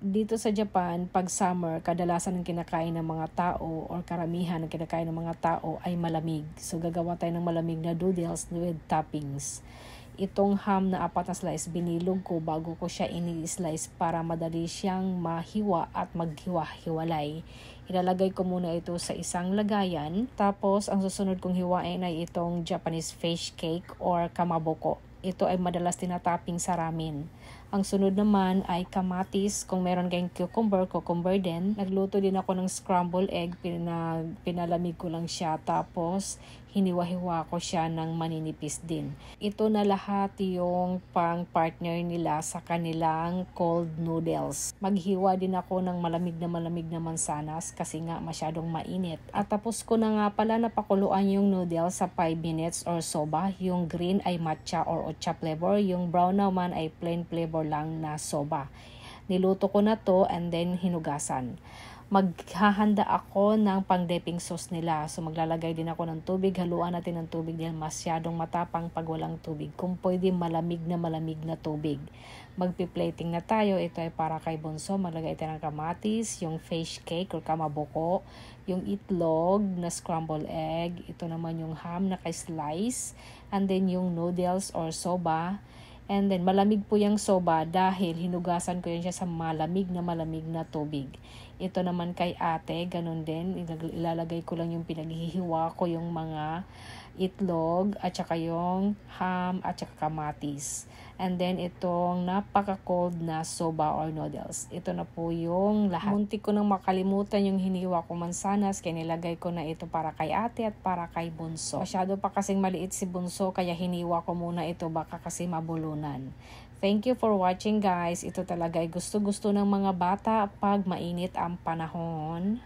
Dito sa Japan, pag summer, kadalasan ng kinakain ng mga tao or karamihan ng kinakain ng mga tao ay malamig. So gagawa tayo ng malamig na noodles with toppings. Itong ham na 4 na slice, binilog ko bago ko siya ini-slice para madali siyang mahiwa at maghiwa-hiwalay. Ilalagay ko muna ito sa isang lagayan. Tapos, ang susunod kong hiwain ay itong Japanese fish cake or kamaboko. Ito ay madalas tinatopping sa ramen. Ang sunod naman ay kamatis. Kung meron kayong cucumber din. Nagluto din ako ng scrambled egg. Pinalamig ko lang siya. Tapos, hiniwa-hiwa ko siya ng maninipis din. Ito na lahat yung pang-partner nila sa kanilang cold noodles. Maghiwa din ako ng malamig na mansanas kasi nga masyadong mainit. At tapos ko na nga pala napakuluan yung noodles sa 5 minutes or soba. Yung green ay matcha or ocha flavor. Yung brown naman ay plain flavor lang na soba. Niluto ko na to and then hinugasan. Maghahanda ako ng pang-dipping sauce nila. So maglalagay din ako ng tubig. Haluan natin ng tubig dahil masyadong matapang pag walang tubig. Kung pwede malamig na tubig. Magpi-plating na tayo. Ito ay para kay Bunso. Maglagay tayo ng kamatis, yung fish cake or kamaboko, yung itlog na scrambled egg. Ito naman yung ham na ka-slice. And then yung noodles or soba. And then, malamig po yung soba dahil hinugasan ko yun siya sa malamig na tubig. Ito naman kay ate, ganun din. Ilalagay ko lang yung pinaghihiwa ko yung mga itlog at saka yung ham at saka kamatis. And then, itong napaka-cold na soba or noodles. Ito na po yung lahat. Muntik ko nang makalimutan yung hiniwa ko mansanas kaya nilagay ko na ito para kay ate at para kay Bunso. Masyado pa kasing maliit si Bunso kaya hiniwa ko muna ito baka kasi mabulunan. Thank you for watching guys. Ito talaga ay gusto-gusto ng mga bata pag mainit ang panahon.